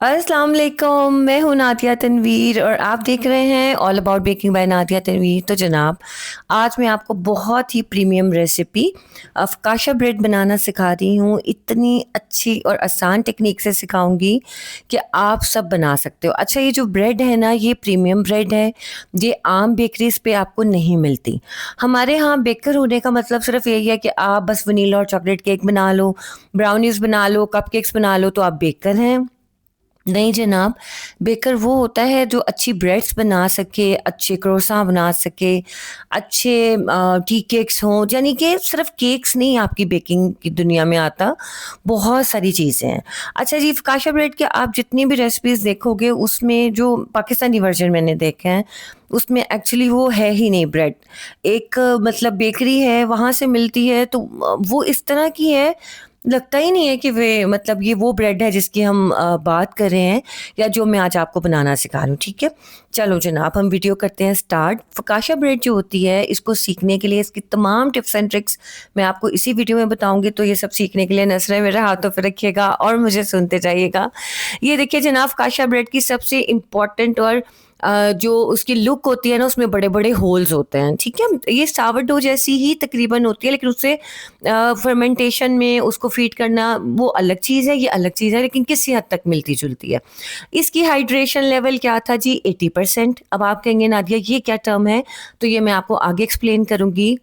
अस्सलाम वालेकुम। मैं हूँ नादिया तनवीर और आप देख रहे हैं all about baking by Nadia Tanveer. तो जनाब, आज मैं आपको बहुत ही प्रीमियम रेसिपी अफकाशा ब्रेड बनाना सिखा रही हूँ। इतनी अच्छी और आसान टेक्निक से सिखाऊंगी कि आप सब बना सकते हो। अच्छा, ये जो ब्रेड है ना, ये प्रीमियम ब्रेड है। ये आम बेकरीज पे आपको नहीं मिलती। हमारे यहाँ बेकर होने का मतलब सिर्फ यही है कि आप बस वनीला और चॉकलेट केक बना लो, ब्राउनीज बना लो, कपकेक्स बना लो, तो आप बेकर हैं। नहीं जनाब, बेकर वो होता है जो अच्छी ब्रेड्स बना सके, अच्छे क्रोसा बना सके, अच्छे टी केक्स हों। यानी कि सिर्फ केक्स नहीं, आपकी बेकिंग की दुनिया में आता बहुत सारी चीज़ें हैं। अच्छा जी, फकाशा ब्रेड के आप जितनी भी रेसिपीज़ देखोगे, उसमें जो पाकिस्तानी वर्जन मैंने देखे हैं, उसमें एक्चुअली वो है ही नहीं ब्रेड। एक मतलब बेकरी है, वहाँ से मिलती है, तो वो इस तरह की है, लगता ही नहीं है कि वे मतलब ये वो ब्रेड है जिसकी हम बात कर रहे हैं, या जो मैं आज आपको बनाना सिखा रही हूँ। ठीक है, चलो जनाब, हम वीडियो करते हैं स्टार्ट। फकाशा ब्रेड जो होती है, इसको सीखने के लिए इसकी तमाम टिप्स एंड ट्रिक्स मैं आपको इसी वीडियो में बताऊंगी। तो ये सब सीखने के लिए नजरें मेरे हाथों पर रखिएगा और मुझे सुनते जाइएगा। ये देखिए जनाब, फकाशा ब्रेड की सबसे इम्पॉर्टेंट और जो उसकी लुक होती है ना, उसमें बड़े बड़े होल्स होते हैं। ठीक है, ये सावरडो जैसी ही तकरीबन होती है, लेकिन उससे फर्मेंटेशन में उसको फीड करना वो अलग चीज़ है, ये अलग चीज़ है, लेकिन किसी हद तक मिलती जुलती है। इसकी हाइड्रेशन लेवल क्या था जी? 80%। अब आप कहेंगे नादिया ये क्या टर्म है? तो ये मैं आपको आगे एक्सप्लेन करूंगी।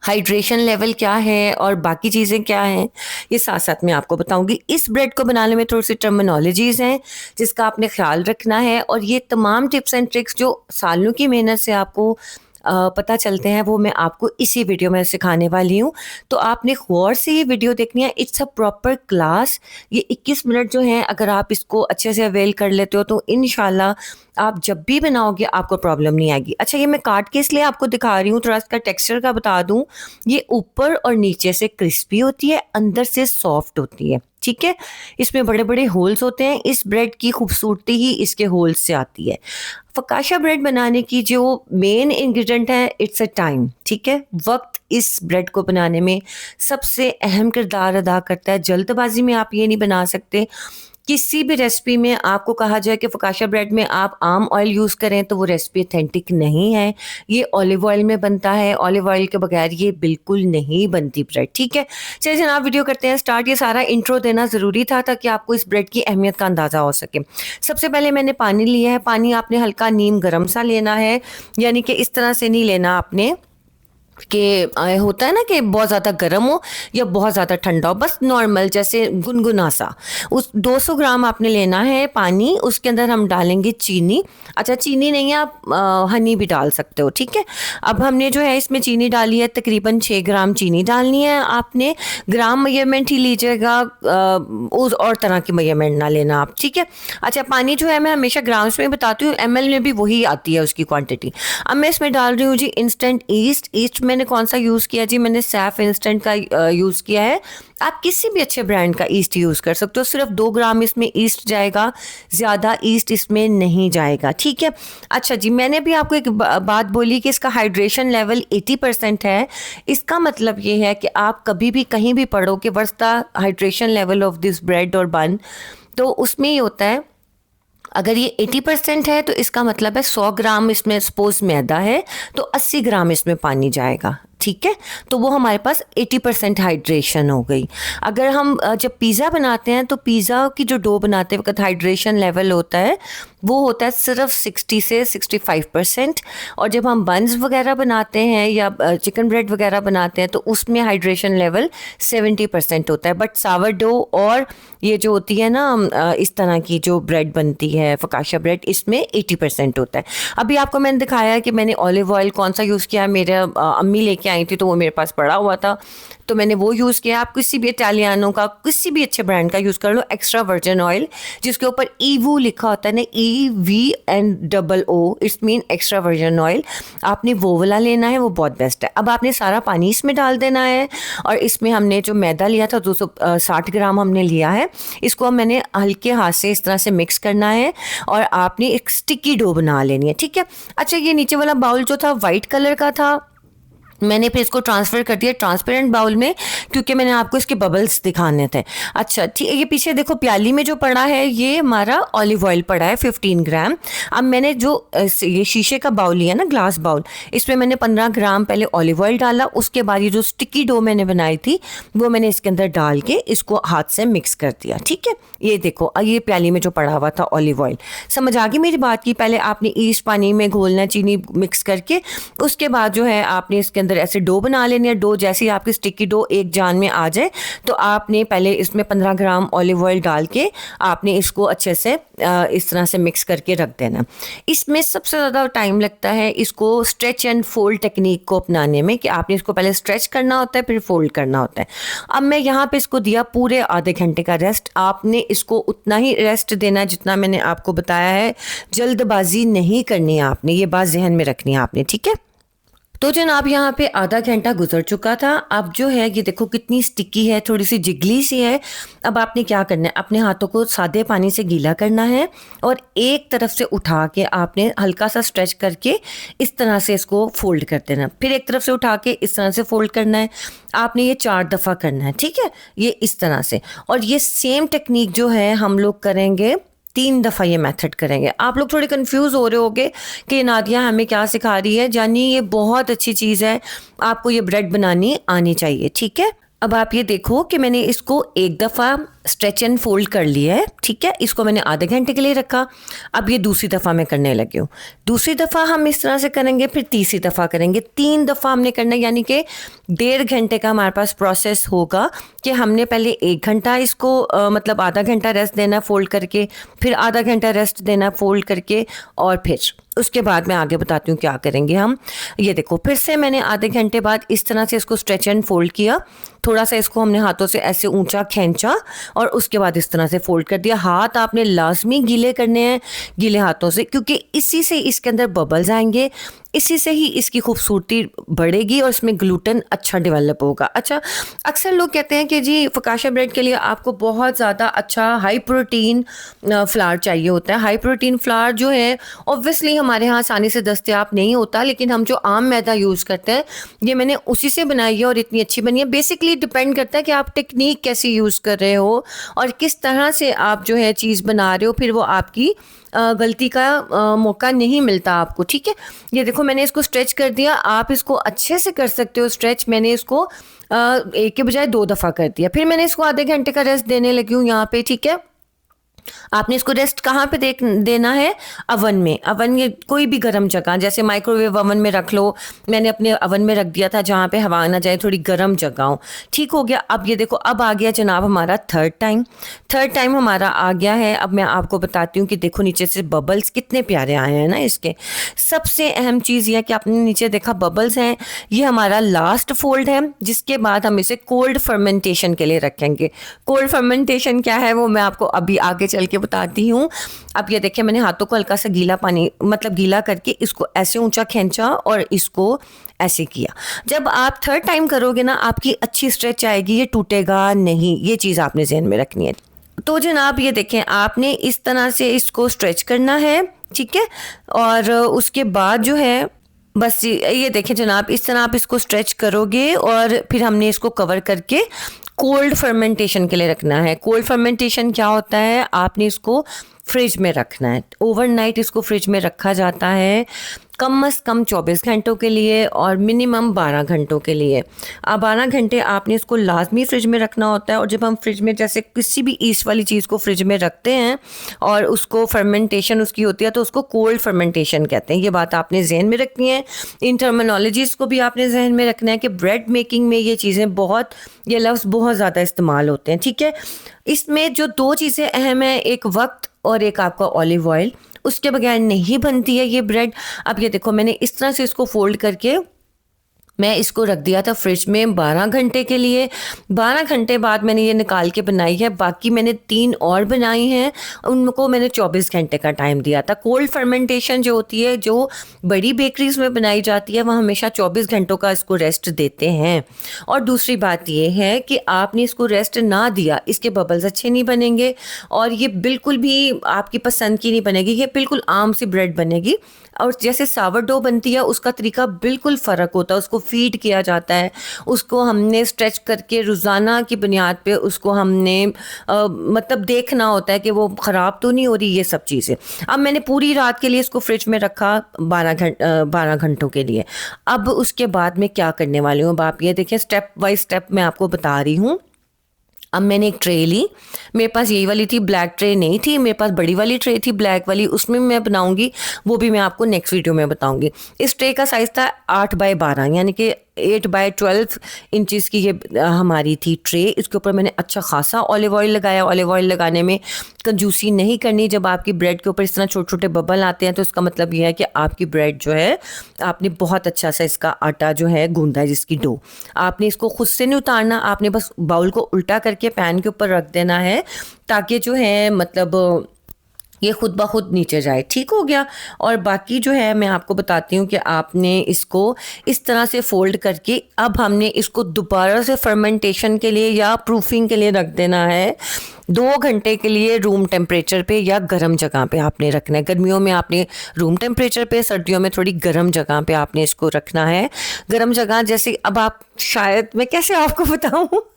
हाइड्रेशन लेवल क्या है और बाकी चीज़ें क्या हैं, ये साथ साथ मैं आपको बताऊंगी। इस ब्रेड को बनाने में थोड़ी सी टर्मिनोलॉजीज़ हैं जिसका आपने ख्याल रखना है, और ये तमाम टिप्स एंड ट्रिक्स जो सालों की मेहनत से आपको पता चलते हैं, वो मैं आपको इसी वीडियो में सिखाने वाली हूँ। तो आपने गौर से ये वीडियो देखनी है। It's a proper class. ये 21 मिनट जो हैं, अगर आप इसको अच्छे से अवेल कर लेते हो, तो इंशाल्लाह आप जब भी बनाओगे आपको प्रॉब्लम नहीं आएगी। अच्छा, ये मैं काट के इसलिए आपको दिखा रही हूँ, थोड़ा इसका टेक्सचर का बता दूँ। ये ऊपर और नीचे से क्रिस्पी होती है, अंदर से सॉफ्ट होती है। ठीक है, इसमें बड़े बड़े होल्स होते हैं। इस ब्रेड की खूबसूरती ही इसके होल्स से आती है। फकाशा ब्रेड बनाने की जो मेन इंग्रेडिएंट है, इट्स अ टाइम। ठीक है, वक्त इस ब्रेड को बनाने में सबसे अहम किरदार अदा करता है। जल्दबाजी में आप ये नहीं बना सकते। किसी भी रेसिपी में आपको कहा जाए कि फकाशा ब्रेड में आप आम ऑयल यूज़ करें, तो वो रेसिपी अथेंटिक नहीं है। ये ऑलिव ऑयल में बनता है, ऑलिव ऑयल के बगैर ये बिल्कुल नहीं बनती ब्रेड। ठीक है, चलिए जनाब, वीडियो करते हैं स्टार्ट। ये सारा इंट्रो देना ज़रूरी था ताकि आपको इस ब्रेड की अहमियत का अंदाज़ा हो सके। सबसे पहले मैंने पानी लिया है। पानी आपने हल्का नीम गर्म सा लेना है, यानी कि इस तरह से नहीं लेना आपने कि होता है ना कि बहुत ज़्यादा गर्म हो या बहुत ज़्यादा ठंडा हो, बस नॉर्मल जैसे गुनगुना सा। उस 200 ग्राम आपने लेना है पानी। उसके अंदर हम डालेंगे चीनी। अच्छा, चीनी नहीं है, आप हनी भी डाल सकते हो। ठीक है, अब हमने जो है इसमें चीनी डाली है, तकरीबन 6 ग्राम चीनी डालनी है आपने। ग्राम मेजरमेंट ही लीजिएगा, उस और तरह की मेजरमेंट ना लेना आप। ठीक है, अच्छा, पानी जो है मैं हमेशा ग्राम्स में बताती हूँ, एमएल में भी वही आती है उसकी क्वांटिटी। अब मैं इसमें डाल रही हूँ जी इंस्टेंट ईस्ट। ईस्ट मैंने कौन सा यूज़ किया जी? मैंने सैफ इंस्टेंट का यूज़ किया है। आप किसी भी अच्छे ब्रांड का ईस्ट यूज़ कर सकते हो। सिर्फ 2 ग्राम इसमें ईस्ट जाएगा, ज़्यादा ईस्ट इसमें नहीं जाएगा। ठीक है, अच्छा जी, मैंने भी आपको एक बात बोली कि इसका हाइड्रेशन लेवल 80% है। इसका मतलब ये है कि आप कभी भी कहीं भी पढ़ो कि what's the hydration level of this bread और बन, तो उसमें ये होता है, अगर ये 80% है तो इसका मतलब है 100 ग्राम इसमें सपोज मैदा है, तो 80 ग्राम इसमें पानी जाएगा। ठीक है, तो वो हमारे पास 80% हाइड्रेशन हो गई। अगर हम जब पिज़्ज़ा बनाते हैं, तो पिज़्ज़ा की जो डो बनाते वक्त हाइड्रेशन लेवल होता है, वो होता है सिर्फ 60 से 65%। और जब हम बन्स वगैरह बनाते हैं या चिकन ब्रेड वगैरह बनाते हैं, तो उसमें हाइड्रेशन लेवल 70% होता है। बट सावर डो और ये जो होती है ना, इस तरह की जो ब्रेड बनती है फकाशा ब्रेड, इसमें 80% होता है। अभी आपको मैंने दिखाया है कि मैंने ऑलिव ऑयल कौन सा यूज़ किया है। मेरे अम्मी लेके आई थी, तो वो मेरे पास पड़ा हुआ था, तो मैंने वो यूज़ किया। आप किसी भी इटालियानो का, किसी भी अच्छे ब्रांड का यूज़ कर लो। एक्स्ट्रा वर्जिन ऑयल, जिसके ऊपर ईवू लिखा होता है ना, EVO, it's mean extra virgin oil, आपने वो वाला लेना है, वो बहुत बेस्ट है। अब आपने सारा पानी इसमें डाल देना है, और इसमें हमने जो मैदा लिया था 260 ग्राम हमने लिया है, इसको मैंने हल्के हाथ से इस तरह से मिक्स करना है, और आपने एक स्टिकी डो बना लेनी है। ठीक है, अच्छा, ये नीचे वाला बाउल जो था वाइट कलर का था, मैंने फिर इसको ट्रांसफ़र कर दिया ट्रांसपेरेंट बाउल में, क्योंकि मैंने आपको इसके बबल्स दिखाने थे। अच्छा ठीक है, ये पीछे देखो प्याली में जो पड़ा है ये हमारा ऑलिव ऑयल पड़ा है 15 ग्राम। अब मैंने जो ये शीशे का बाउल लिया ना, ग्लास बाउल, इसमें मैंने 15 ग्राम पहले ऑलिव ऑयल डाला। उसके बाद ये जो स्टिकी डो मैंने बनाई थी वो मैंने इसके अंदर डाल के इसको हाथ से मिक्स कर दिया। ठीक है, ये देखो ये प्याली में जो पड़ा हुआ था ऑलिव ऑयल। समझ आ गई मेरी बात की? पहले आपने ईस्ट पानी में घोलना, चीनी मिक्स करके, उसके बाद जो है आपने इसके अंदर ऐसे डो बना लेनी है। डो जैसे ही आपकी स्टिकी डो एक जान में आ जाए तो आपने पहले इसमें 15 ग्राम ऑलिव ऑयल डाल के आपने इसको अच्छे से इस तरह से मिक्स करके रख देना। इसमें सबसे ज़्यादा टाइम लगता है इसको स्ट्रेच एंड फोल्ड टेक्निक को अपनाने में, कि आपने इसको पहले स्ट्रेच करना होता है फिर फोल्ड करना होता है। अब मैं यहाँ पे इसको दिया पूरे आधे घंटे का रेस्ट। आपने इसको उतना ही रेस्ट देना जितना मैंने आपको बताया है, जल्दबाजी नहीं करनी है आपने, ये बात जहन में रखनी है आपने। ठीक है, तो जनाब यहाँ पे आधा घंटा गुजर चुका था। अब जो है ये देखो कितनी स्टिकी है, थोड़ी सी जिगली सी है। अब आपने क्या करना है, अपने हाथों को सादे पानी से गीला करना है और एक तरफ से उठा के आपने हल्का सा स्ट्रेच करके इस तरह से इसको फोल्ड कर देना। फिर एक तरफ से उठा के इस तरह से फोल्ड करना है। आपने ये 4 दफ़ा करना है। ठीक है, ये इस तरह से। और ये सेम टेक्निक जो है हम लोग करेंगे 3 दफ़ा, ये मेथड करेंगे। आप लोग थोड़े कंफ्यूज हो रहे होगे कि नादिया हमें क्या सिखा रही है। जानी ये बहुत अच्छी चीज़ है, आपको ये ब्रेड बनानी आनी चाहिए। ठीक है, अब आप ये देखो कि मैंने इसको एक दफ़ा स्ट्रेच एंड फोल्ड कर लिया है। ठीक है, इसको मैंने आधे घंटे के लिए रखा। अब ये दूसरी दफ़ा मैं करने लगी हूँ। दूसरी दफ़ा हम इस तरह से करेंगे, फिर तीसरी दफ़ा करेंगे। 3 दफ़ा हमने करना है, यानी कि 1.5 घंटे का हमारे पास प्रोसेस होगा कि हमने पहले 1 घंटा इसको मतलब आधा घंटा रेस्ट देना फोल्ड करके, फिर आधा घंटा रेस्ट देना फोल्ड करके, और फिर उसके बाद मैं आगे बताती हूँ क्या करेंगे हम। ये देखो फिर से मैंने आधे घंटे बाद इस तरह से इसको स्ट्रेच एंड फोल्ड किया। थोड़ा सा इसको हमने हाथों से ऐसे ऊंचा खींचा और उसके बाद इस तरह से फोल्ड कर दिया। हाथ आपने लाजमी गीले करने हैं, गीले हाथों से, क्योंकि इसी से इसके अंदर बबल्स आएंगे, इसी से ही इसकी खूबसूरती बढ़ेगी और इसमें ग्लूटेन अच्छा डेवलप होगा। अच्छा, अक्सर लोग कहते हैं कि जी फकाशा ब्रेड के लिए आपको बहुत ज़्यादा अच्छा हाई प्रोटीन फ्लावर चाहिए होता है। हाई प्रोटीन फ्लावर जो है ऑब्वियसली हमारे यहाँ आसानी से दस्तयाब नहीं होता, लेकिन हम जो आम मैदा यूज़ करते हैं ये मैंने उसी से बनाई है और इतनी अच्छी बनी है। बेसिकली डिपेंड करता है कि आप टेक्निक कैसी यूज़ कर रहे हो और किस तरह से आप जो है चीज़ बना रहे हो, फिर वो आपकी गलती का मौका नहीं मिलता आपको। ठीक है, ये देखो मैंने इसको स्ट्रेच कर दिया। आप इसको अच्छे से कर सकते हो स्ट्रेच। मैंने इसको एक के बजाय 2 दफ़ा कर दिया। फिर मैंने इसको आधे घंटे का रेस्ट देने लगी हूँ यहाँ पे। ठीक है, आपने इसको रेस्ट कहाँ पे देना है? अवन में। अवन ये कोई भी गर्म जगह, जैसे माइक्रोवेव अवन में रख लो। मैंने अपने अवन में रख दिया था जहाँ पे हवा ना जाए, थोड़ी गर्म जगह हो। ठीक हो गया। अब ये देखो अब आ गया जनाब हमारा थर्ड टाइम हमारा आ गया है। अब मैं आपको बताती हूँ कि देखो नीचे से बबल्स कितने प्यारे आए हैं ना इसके। सबसे अहम चीज़ यह कि आपने नीचे देखा बबल्स हैं। ये हमारा लास्ट फोल्ड है, जिसके बाद हम इसे कोल्ड फर्मेंटेशन के लिए रखेंगे। कोल्ड फर्मेंटेशन क्या है वो मैं आपको अभी आगे चल के बताती हूँ। अब ये देखिए मैंने हाथों को हल्का सा गीला पानी मतलब गीला करके इसको ऐसे ऊंचा खींचा और इसको ऐसे किया। जब आप थर्ड टाइम करोगे ना आपकी अच्छी स्ट्रेच आएगी, ये टूटेगा नहीं। ये चीज़ आपने ज़हन में रखनी है। तो जनाब ये देखें आपने इस तरह से इसको स्ट्रेच करना है। ठीक है, और उसके बाद जो है बस ये देखें जनाब इस तरह आप इसको स्ट्रेच करोगे और फिर हमने इसको कवर करके कोल्ड फर्मेंटेशन के लिए रखना है। कोल्ड फर्मेंटेशन क्या होता है? आपने इसको फ्रिज में रखना है। ओवरनाइट इसको फ्रिज में रखा जाता है कम से कम 24 घंटों के लिए और मिनिमम 12 घंटों के लिए। 12 घंटे आपने इसको लाजमी फ्रिज में रखना होता है। और जब हम फ्रिज में जैसे किसी भी ईस्ट वाली चीज़ को फ्रिज में रखते हैं और उसको फर्मेंटेशन उसकी होती है तो उसको कोल्ड फर्मेंटेशन कहते हैं। ये बात आपने जहन में रखनी है। इन टर्मिनोलॉजीज़ को भी आपने जहन में रखना है कि ब्रेड मेकिंग में ये चीज़ें बहुत, ये लफ्ज़ बहुत ज़्यादा इस्तेमाल होते हैं। ठीक है, इसमें जो 2 चीज़ें अहम हैं, एक वक्त और एक आपका ऑलिव ऑयल, उसके बगैर नहीं बनती है ये ब्रेड। अब ये देखो मैंने इस तरह से इसको फोल्ड करके मैं इसको रख दिया था फ्रिज में 12 घंटे के लिए। 12 घंटे बाद मैंने ये निकाल के बनाई है। बाकी मैंने 3 और बनाई हैं, उनको मैंने 24 घंटे का टाइम दिया था। कोल्ड फर्मेंटेशन जो होती है जो बड़ी बेकरीज में बनाई जाती है वह हमेशा 24 घंटों का इसको रेस्ट देते हैं। और दूसरी बात ये है कि आपने इसको रेस्ट ना दिया इसके बबल्स अच्छे नहीं बनेंगे और ये बिल्कुल भी आपकी पसंद की नहीं बनेगी। ये बिल्कुल आम सी ब्रेड बनेगी। और जैसे सावरडो बनती है उसका तरीका बिल्कुल फ़र्क होता है, उसको फीड किया जाता है, उसको हमने स्ट्रेच करके रोज़ाना की बुनियाद पे उसको हमने मतलब देखना होता है कि वो ख़राब तो नहीं हो रही, ये सब चीज़ें। अब मैंने पूरी रात के लिए इसको फ्रिज में रखा 12 घंटों के लिए। अब उसके बाद मैं क्या करने वाली हूँ, अब आप ये देखिए, स्टेप बाय स्टेप मैं आपको बता रही हूँ। अब मैंने एक ट्रे ली, मेरे पास यही वाली थी, ब्लैक ट्रे नहीं थी, मेरे पास बड़ी वाली ट्रे थी ब्लैक वाली, उसमें मैं बनाऊंगी, वो भी मैं आपको नेक्स्ट वीडियो में बताऊंगी। इस ट्रे का साइज़ था 8x12, यानी कि 8x12 इंचज़ की ये हमारी थी ट्रे। इसके ऊपर मैंने अच्छा खासा ऑलिव ऑयल लगाया। ऑलिव ऑयल लगाने में कंजूसी नहीं करनी। जब आपकी ब्रेड के ऊपर इस तरह छोटे छोटे बबल आते हैं तो इसका मतलब ये है कि आपकी ब्रेड जो है, आपने बहुत अच्छा सा इसका आटा जो है गूंदा है, जिसकी डो। आपने इसको खुद से नहीं उतारना, आपने बस बाउल को उल्टा करके पैन के ऊपर रख देना है, ताकि जो है मतलब ये खुद ब खुद नीचे जाए। ठीक हो गया। और बाकी जो है मैं आपको बताती हूँ कि आपने इसको इस तरह से फोल्ड करके अब हमने इसको दोबारा से फर्मेंटेशन के लिए या प्रूफिंग के लिए रख देना है 2 घंटे के लिए रूम टेम्परेचर पे या गर्म जगह पे आपने रखना है। गर्मियों में आपने रूम टेम्परेचर पे, सर्दियों में थोड़ी गर्म जगह पे आपने इसको रखना है। गर्म जगह जैसे, अब आप शायद मैं कैसे आपको बताऊँ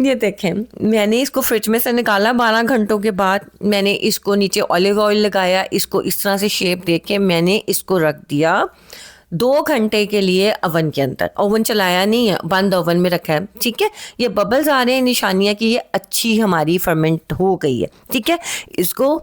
ये देखें, मैंने इसको फ्रिज में से निकाला 12 घंटों के बाद, मैंने इसको नीचे ऑलिव ऑयल लगाया, इसको इस तरह से शेप दे के मैंने इसको रख दिया 2 घंटे के लिए ओवन के अंदर। ओवन चलाया नहीं है, बंद ओवन में रखा है। ठीक है, ये बबल्स आ रहे हैं, निशानियाँ कि ये अच्छी हमारी फर्मेंट हो गई है। ठीक है, इसको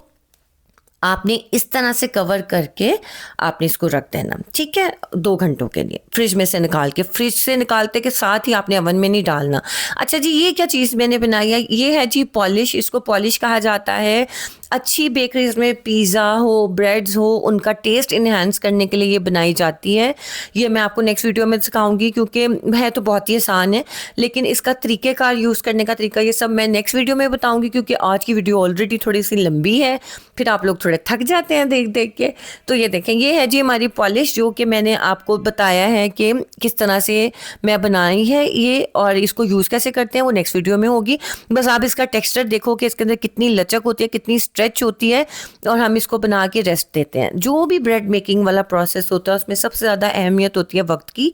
आपने इस तरह से कवर करके आपने इसको रख देना। ठीक है, 2 घंटों के लिए फ्रिज में से निकाल के, फ्रिज से निकालते के साथ ही आपने ओवन में नहीं डालना। अच्छा जी, ये क्या चीज़ मैंने बनाई है, ये है जी पॉलिश। इसको पॉलिश कहा जाता है। अच्छी बेकरीज में पिज़्ज़ा हो, ब्रेड्स हो, उनका टेस्ट इन्हांस करने के लिए ये बनाई जाती है। ये मैं आपको नेक्स्ट वीडियो में सिखाऊंगी, क्योंकि है तो बहुत ही आसान है, लेकिन इसका तरीक़ेकार, यूज़ करने का तरीका, ये सब मैं नेक्स्ट वीडियो में बताऊंगी, क्योंकि आज की वीडियो ऑलरेडी थोड़ी सी लंबी है, फिर आप लोग थोड़े थक जाते हैं देख देख के। तो ये देखें, ये है जी हमारी पॉलिश, जो कि मैंने आपको बताया है कि किस तरह से मैं बनाई है ये, और इसको यूज़ कैसे करते हैं वो नेक्स्ट वीडियो में होगी। बस आप इसका टेक्सचर देखो कि इसके अंदर कितनी लचक होती है, कितनी स्ट्रेच होती है, और हम इसको बना के रेस्ट देते हैं। जो भी ब्रेड मेकिंग वाला प्रोसेस होता है उसमें सबसे ज़्यादा अहमियत होती है वक्त की।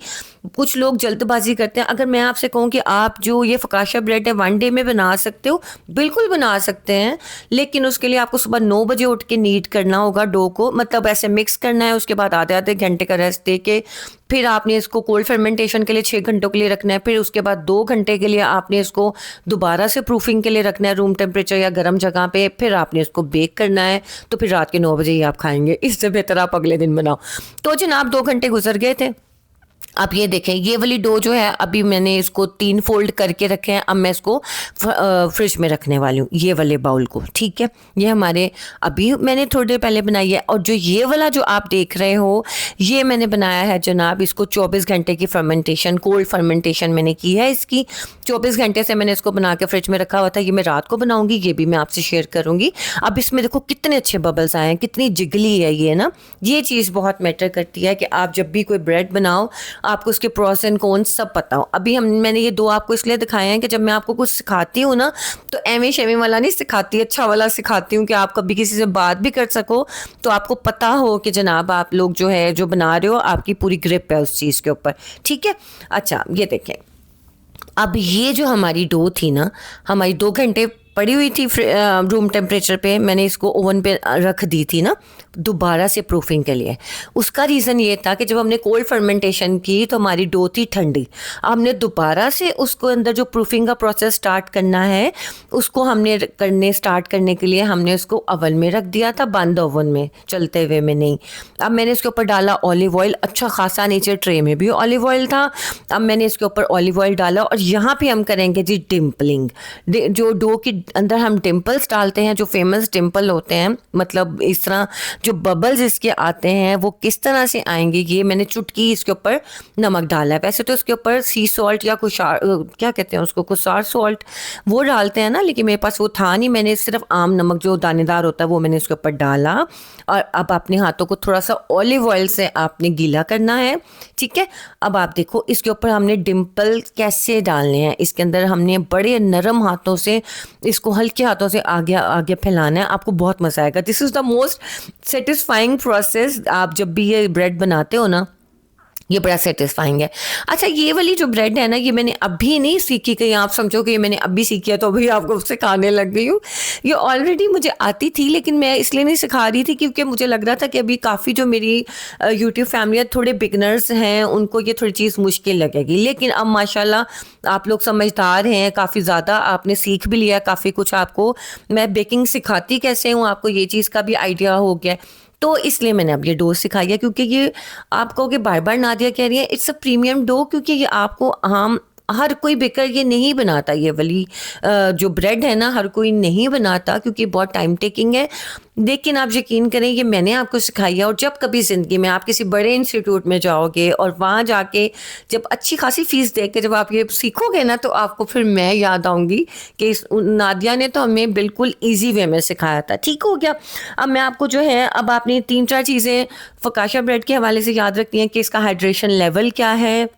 कुछ लोग जल्दबाजी करते हैं। अगर मैं आपसे कहूँ कि आप जो ये फकाशा ब्रेड है 1 डे में बना सकते हो, बिल्कुल बना सकते हैं, लेकिन उसके लिए आपको सुबह 9 बजे उठ के नीड करना होगा डो को, मतलब ऐसे मिक्स करना है, उसके बाद आधे आधे घंटे का रेस्ट दे के फिर आपने इसको कोल्ड फर्मेंटेशन के लिए 6 घंटों के लिए रखना है, फिर उसके बाद 2 घंटे के लिए आपने इसको दोबारा से प्रूफिंग के लिए रखना है रूम टेम्परेचर या गर्म जगह पे, फिर आपने इसको बेक करना है, तो फिर रात के 9 बजे ही आप खाएंगे। इससे बेहतर आप अगले दिन बनाओ। तो जनाब 2 घंटे गुजर गए थे। अब ये देखें, ये वाली डो जो है, अभी मैंने इसको 3 फोल्ड करके रखे हैं। अब मैं इसको फ्रिज में रखने वाली हूँ, ये वाले बाउल को। ठीक है, ये हमारे अभी मैंने थोड़ी देर पहले बनाई है। और जो ये वाला जो आप देख रहे हो, ये मैंने बनाया है जनाब, इसको 24 घंटे की फर्मेंटेशन, कोल्ड फर्मेंटेशन मैंने की है इसकी। 24 घंटे से मैंने इसको बना के फ्रिज में रखा हुआ था। ये मैं रात को बनाऊंगी, ये भी मैं आपसे शेयर करूंगी। अब इसमें देखो कितने अच्छे बबल्स आए हैं, कितनी जिगली है ये ना। ये चीज़ बहुत मैटर करती है कि आप जब भी कोई ब्रेड बनाओ, आपको उसके प्रोस एंड कॉन्स सब पता हो। अभी मैंने ये 2 आपको इसलिए दिखाए हैं कि जब मैं आपको कुछ सिखाती हूँ ना, तो एवे शेवे वाला नहीं सिखाती, अच्छा वाला सिखाती हूँ कि आप कभी किसी से बात भी कर सको, तो आपको पता हो कि जनाब आप लोग जो है जो बना रहे हो, आपकी पूरी ग्रिप है उस चीज़ के ऊपर। ठीक है, अच्छा ये देखें, अब ये जो हमारी डो थी ना, हमारी 2 घंटे पड़ी हुई थी रूम टेम्परेचर पे, मैंने इसको ओवन पे रख दी थी ना दोबारा से प्रूफिंग के लिए। उसका रीज़न ये था कि जब हमने कोल्ड फर्मेंटेशन की तो हमारी डो थी ठंडी। हमने दोबारा से उसको अंदर जो प्रूफिंग का प्रोसेस स्टार्ट करना है, उसको हमने स्टार्ट करने के लिए हमने उसको ओवन में रख दिया था, बंद ओवन में, चलते हुए में नहीं। अब मैंने इसके ऊपर डाला ऑलिव ऑयल, अच्छा खासा, नीचे ट्रे में भी ऑलिव ऑयल था। अब मैंने इसके ऊपर ऑलिव ऑयल डाला, और यहाँ पे हम करेंगे जी डिम्पलिंग। जो डो की अंदर हम डिम्पल्स डालते हैं, जो फेमस डिम्पल होते हैं, मतलब इस तरह जो बबल्स इसके आते हैं वो किस तरह से आएंगे, ये मैंने चुटकी इसके ऊपर नमक डाला है। वैसे तो इसके ऊपर सी सॉल्ट या क्या कहते हैं उसको, कुसार सॉल्ट वो डालते हैं ना, लेकिन मेरे पास वो था नहीं। मैंने सिर्फ आम नमक जो दानेदार होता है वो मैंने इसके ऊपर डाला। और अब अपने हाथों को थोड़ा सा ऑलिव ऑयल से आपने गीला करना है। ठीक है, अब आप देखो इसके ऊपर हमने डिम्पल कैसे डालने हैं। इसके अंदर हमने बड़े नरम हाथों से, इसको हल्के हाथों से आगे आगे फैलाना है। आपको बहुत मज़ा आएगा। This is the most satisfying process. आप जब भी ये ब्रेड बनाते हो ना, ये बड़ा सेटिस्फाइंग है। अच्छा, ये वाली जो ब्रेड है ना, ये मैंने अभी नहीं सीखी, कहीं आप समझो कि ये मैंने अभी सीखी है तो अभी आपको सिखाने लग गई हूँ। ये ऑलरेडी मुझे आती थी, लेकिन मैं इसलिए नहीं सिखा रही थी क्योंकि मुझे लग रहा था कि अभी काफ़ी जो मेरी यूट्यूब फैमिली है, थोड़े बिगनर्स हैं, उनको ये थोड़ी चीज़ मुश्किल लगेगी। लेकिन अब माशाल्लाह आप लोग समझदार हैं, काफ़ी ज़्यादा आपने सीख भी लिया काफ़ी कुछ। आपको मैं बेकिंग सिखाती कैसे हूँ, आपको ये चीज़ का भी आइडिया हो गया है। तो इसलिए मैंने अब ये डो सिखाई है, क्योंकि ये आप कहोगे बार बार नादिया कह रही है इट्स अ प्रीमियम डो, क्योंकि ये आपको आम हर कोई बेकर ये नहीं बनाता। ये वाली जो ब्रेड है ना, हर कोई नहीं बनाता क्योंकि बहुत टाइम टेकिंग है। लेकिन आप यकीन करें, ये मैंने आपको सिखाई है। और जब कभी ज़िंदगी में आप किसी बड़े इंस्टीट्यूट में जाओगे और वहाँ जाके जब अच्छी खासी फीस दे के जब आप ये सीखोगे ना, तो आपको फिर मैं याद आऊँगी कि नादिया ने तो हमें बिल्कुल ईजी वे में सिखाया था। ठीक हो गया। अब मैं आपको जो है, अब आपने 3-4 चीज़ें फकाशा ब्रेड के हवाले से याद रखती हैं कि इसका हाइड्रेशन लेवल क्या है,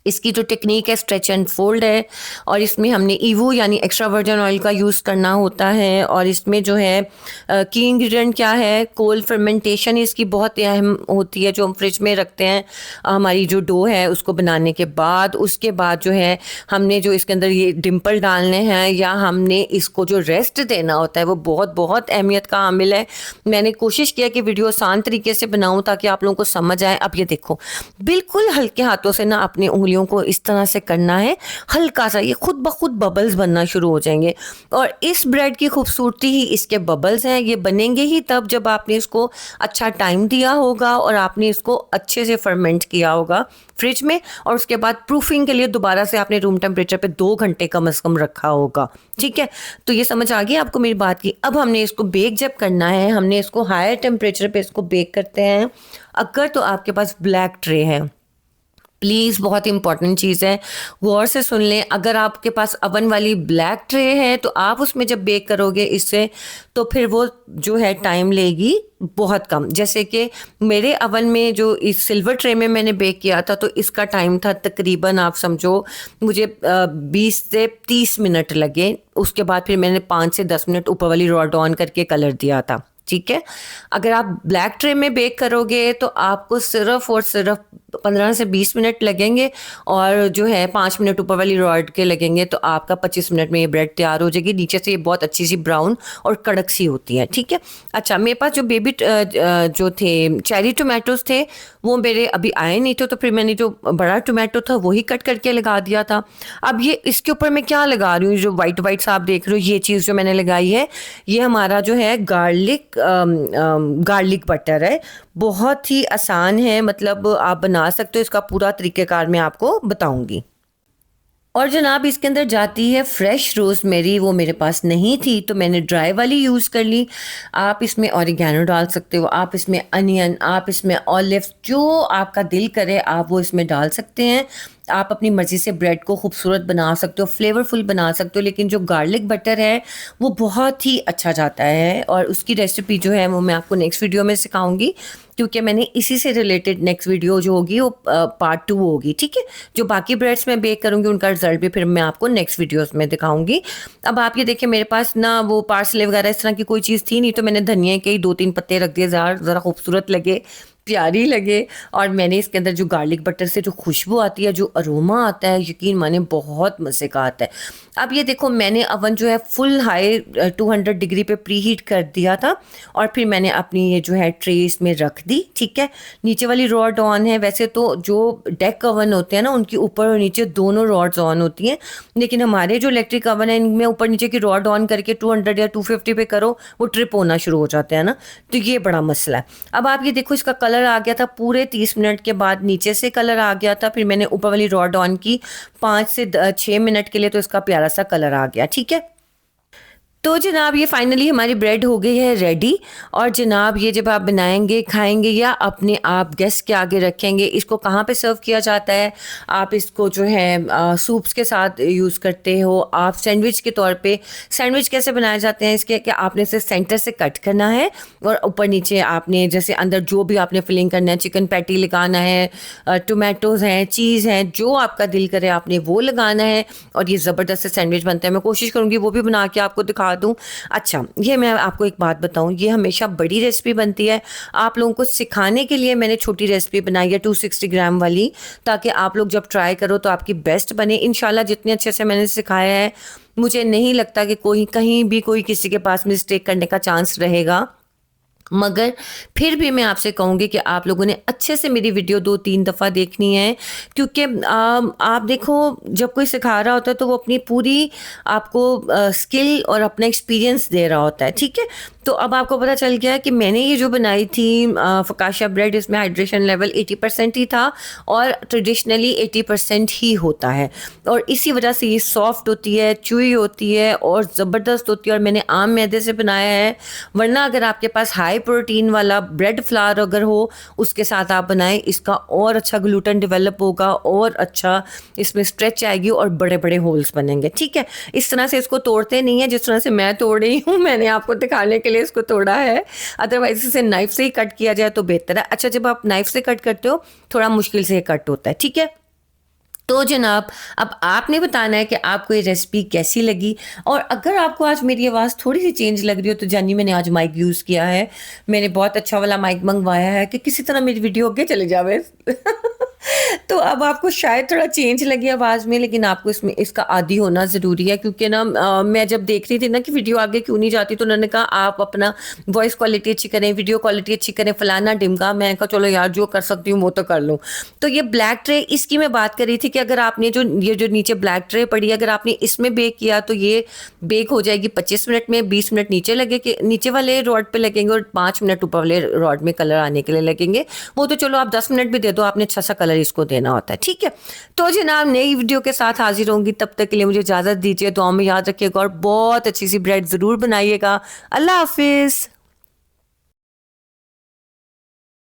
इसकी जो टेक्निक है स्ट्रेच एंड फोल्ड है, और इसमें हमने ईवो यानी एक्स्ट्रा वर्जिन ऑयल का यूज़ करना होता है। और इसमें जो है की इंग्रेडिएंट क्या है, कोल्ड फर्मेंटेशन इसकी बहुत अहम होती है, जो हम फ्रिज में रखते हैं हमारी जो डो है उसको बनाने के बाद। उसके बाद जो है हमने जो इसके अंदर ये डिम्पल डालने हैं या हमने इसको जो रेस्ट देना होता है, वो बहुत बहुत अहमियत का हामिल है। मैंने कोशिश किया कि वीडियो आसान तरीके से बनाऊँ ताकि आप लोगों को समझ आए। अब ये देखो, बिल्कुल हल्के हाथों से ना अपने उंगलियों को इस तरह से करना है, हल्का सा, ये खुद ब खुद बबल्स बनना शुरू हो जाएंगे। और इस ब्रेड की खूबसूरती ही इसके बबल्स हैं। ये बनेंगे ही तब जब आपने इसको अच्छा टाइम दिया होगा और आपने इसको अच्छे से फर्मेंट किया होगा फ्रिज में, और उसके बाद प्रूफिंग के लिए दोबारा से आपने रूम टेम्परेचर पे 2 घंटे कम से कम रखा होगा। ठीक है, तो ये समझ आ गई आपको मेरी बात की। अब हमने इसको बेक जब करना है, हमने इसको हायर टेम्परेचर पे इसको बेक करते हैं। अगर तो आपके पास ब्लैक ट्रे है, प्लीज़ बहुत इंपॉर्टेंट चीज़ है, गौर से सुन लें। अगर आपके पास अवन वाली ब्लैक ट्रे है तो आप उसमें जब बेक करोगे इससे, तो फिर वो जो है टाइम लेगी बहुत कम। जैसे कि मेरे अवन में जो इस सिल्वर ट्रे में मैंने बेक किया था, तो इसका टाइम था तकरीबन, आप समझो मुझे 20 से 30 मिनट लगे। उसके बाद फिर मैंने 5 से 10 मिनट ऊपर वाली रॉड ऑन करके कलर दिया था। ठीक है, अगर आप ब्लैक ट्रे में बेक करोगे तो आपको सिर्फ और सिर्फ 15 से 20 मिनट लगेंगे, और जो है 5 मिनट ऊपर वाली रॉड के लगेंगे, तो आपका 25 मिनट में ये ब्रेड तैयार हो जाएगी। नीचे से ये बहुत अच्छी सी ब्राउन और कड़क सी होती है। ठीक है। अच्छा, मेरे पास जो बेबी जो थे चेरी टोमेटोज थे, वो मेरे अभी आए नहीं थे, तो फिर मैंने जो बड़ा टोमेटो था वही कट करके लगा दिया था। अब ये इसके ऊपर मैं क्या लगा रही हूँ, जो वाइट वाइट सा आप देख रहे हो, ये चीज़ जो मैंने लगाई है, ये हमारा जो है गार्लिक बटर है। बहुत ही आसान है, मतलब आप बना सकते हो। इसका पूरा तरीक़ेकार मैं आपको बताऊंगी। और जनाब इसके अंदर जाती है फ्रेश रोज़मेरी, वो मेरे पास नहीं थी तो मैंने ड्राई वाली यूज़ कर ली। आप इसमें ऑरिगेनो डाल सकते हो, आप इसमें अनियन, आप इसमें ऑलिव, जो आपका दिल करे आप वो इसमें डाल सकते हैं। आप अपनी मर्ज़ी से ब्रेड को खूबसूरत बना सकते हो, फ्लेवरफुल बना सकते हो। लेकिन जो गार्लिक बटर है वो बहुत ही अच्छा जाता है, और उसकी रेसिपी जो है वो मैं आपको नेक्स्ट वीडियो में सिखाऊंगी, क्योंकि मैंने इसी से रिलेटेड नेक्स्ट वीडियो जो होगी वो पार्ट 2 होगी। ठीक है, जो बाकी ब्रेड्स मैं बेक करूँगी उनका रिजल्ट भी फिर मैं आपको नेक्स्ट वीडियोस में दिखाऊंगी। अब आप ये देखिए, मेरे पास ना वो पार्सले वगैरह इस तरह की कोई चीज़ थी नहीं, तो मैंने धनिया के ही 2-3 पत्ते रख दिए, ज़रा खूबसूरत लगे, प्यारी लगे। और मैंने इसके अंदर जो गार्लिक बटर से जो खुशबू आती है, जो अरोमा आता है, यकीन माने बहुत मज़े का आता है। अब ये देखो, मैंने अवन जो है फुल हाई 200 डिग्री पे प्री हीट कर दिया था, और फिर मैंने अपनी ये जो है ट्रे इसमें रख दी। ठीक है, नीचे वाली रॉड ऑन है। वैसे तो जो डेक ओवन होते हैं ना, उनकी ऊपर और नीचे दोनों रॉड्स ऑन होती हैं, लेकिन हमारे जो इलेक्ट्रिक ओवन है इनमें ऊपर नीचे की रॉड ऑन करके 200 या 250 पे करो, वो ट्रिप होना शुरू हो जाते हैं ना, तो ये बड़ा मसला है। अब आप ये देखो, इसका कलर आ गया था पूरे 30 मिनट के बाद, नीचे से कलर आ गया था। फिर मैंने ऊपर वाली रॉड ऑन की 5 से 6 मिनट के लिए, तो इसका प्यारा सा कलर आ गया। ठीक है, तो जनाब ये फाइनली हमारी ब्रेड हो गई है रेडी। और जनाब ये जब आप बनाएंगे, खाएंगे या अपने आप गेस्ट के आगे रखेंगे, इसको कहाँ पे सर्व किया जाता है, आप इसको जो है सूप्स के साथ यूज़ करते हो, आप सैंडविच के तौर पे। सैंडविच कैसे बनाए जाते हैं इसके, कि आपने इसे सेंटर से कट करना है, और ऊपर नीचे आपने जैसे अंदर जो भी आपने फिलिंग करना है, चिकन पैटी लगाना है, टोमेटोज़ हैं, चीज़ हैं, जो आपका दिल करे आपने वो लगाना है, और ये ज़बरदस्त से सैंडविच बनता है। मैं कोशिश करूँगी वो भी बना के आपको दिखा सिखा दूँ। अच्छा, ये मैं आपको एक बात बताऊँ, ये हमेशा बड़ी रेसिपी बनती है। आप लोगों को सिखाने के लिए मैंने छोटी रेसिपी बनाई है 260 ग्राम वाली, ताकि आप लोग जब ट्राई करो तो आपकी बेस्ट बने इंशाल्लाह। जितने अच्छे से मैंने सिखाया है, मुझे नहीं लगता कि कोई कहीं भी कोई किसी के पास मिस्टेक करने का चांस रहेगा। मगर फिर भी मैं आपसे कहूँगी कि आप लोगों ने अच्छे से मेरी वीडियो 2-3 दफ़ा देखनी है, क्योंकि आप देखो, जब कोई सिखा रहा होता है तो वो अपनी पूरी आपको स्किल और अपना एक्सपीरियंस दे रहा होता है, ठीक है। तो अब आपको पता चल गया कि मैंने ये जो बनाई थी फकाशा ब्रेड, इसमें हाइड्रेशन लेवल 80% ही था और ट्रेडिशनली 80% ही होता है, और इसी वजह से ये सॉफ्ट होती है, चुई होती है और ज़बरदस्त होती है। और मैंने आम मैदे से बनाया है, वरना अगर आपके पास हाई प्रोटीन वाला ब्रेड फ्लावर अगर हो, उसके साथ आप बनाएं, इसका और अच्छा ग्लूटेन डेवलप होगा और अच्छा इसमें स्ट्रेच आएगी और बड़े बड़े होल्स बनेंगे, ठीक है। इस तरह से इसको तोड़ते नहीं है जिस तरह से मैं तोड़ रही हूँ, मैंने आपको दिखाने के लिए इसको तोड़ा है, अदरवाइज इसे नाइफ से ही कट किया जाए तो बेहतर है। अच्छा, जब आप नाइफ से कट करते हो थोड़ा मुश्किल से कट होता है, ठीक है। तो जनाब, अब आपने बताना है कि आपको ये रेसिपी कैसी लगी, और अगर आपको आज मेरी आवाज़ थोड़ी सी चेंज लग रही हो तो जानिए मैंने आज माइक यूज़ किया है, मैंने बहुत अच्छा वाला माइक मंगवाया है कि किसी तरह मेरी वीडियो आगे चले जावे। तो अब आपको शायद थोड़ा चेंज लगे आवाज़ में, लेकिन आपको इसमें इसका आदी होना ज़रूरी है, क्योंकि ना मैं जब देख रही थी ना कि वीडियो आगे क्यों नहीं जाती, तो उन्होंने कहा आप अपना वॉइस क्वालिटी अच्छी करें, वीडियो क्वालिटी अच्छी करें, फलाना डिमका। मैं कहा चलो यार, जो कर सकती हूँ वो तो कर लूँ। तो ये ब्लैक ट्रे, इसकी मैं बात कर रही थी कि अगर आपने ये जो नीचे ब्लैक ट्रे पड़ी है, अगर आपने इसमें बेक किया तो ये बेक हो जाएगी 25 मिनट में। 20 मिनट नीचे लगे कि नीचे वाले रॉड पे लगेंगे और 5 मिनट ऊपर वाले रॉड में कलर आने के लिए लगेंगे। वो तो चलो आप 10 मिनट भी दे दो, आपने अच्छा सा कलर इसको देना होता है, ठीक है। तो जनाब, नई वीडियो के साथ हाजिर होंगी, तब तक के लिए मुझे इजाज़त दीजिए। दुआ में याद रखिएगा और बहुत अच्छी सी ब्रेड ज़रूर बनाइएगा। अल्लाह हाफिज़।